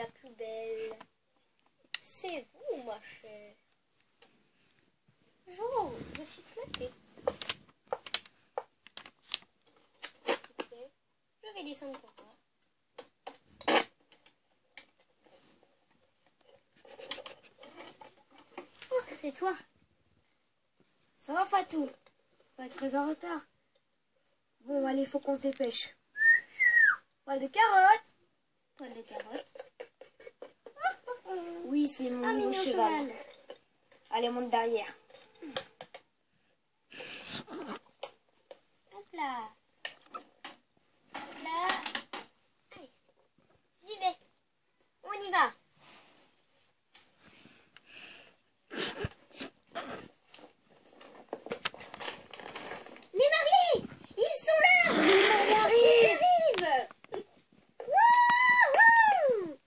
la plus belle. C'est vous, ma chère. Je suis flattée. Je vais descendre pour toi. Oh, c'est toi. Ça va, Fatou? Pas très en retard. Bon, allez, faut qu'on se dépêche. Poil de carotte. Poil de carotte. Oui, c'est mon nouveau Mignon cheval. Allez, monte derrière. Hop là. Là. Allez. J'y vais. On y va. Les mariés, ils sont là. Ils Ils arrivent. Wouhou.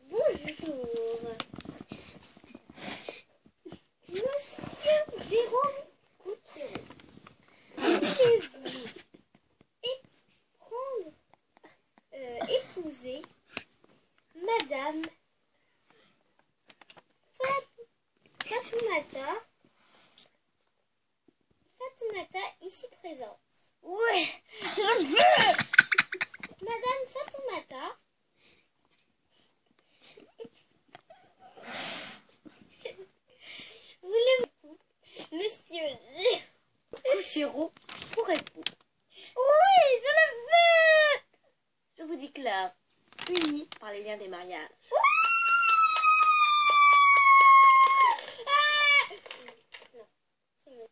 Bonjour. Monsieur Jérôme Couturier, voulez-vous épouser Madame Fatoumata ici présente? Ouais, je le veux. Madame Fatoumata voulez-vous Monsieur Couchero pour époux. Oui, je le veux. Je vous déclare unis par les liens des mariages. Ah non, c'est bon.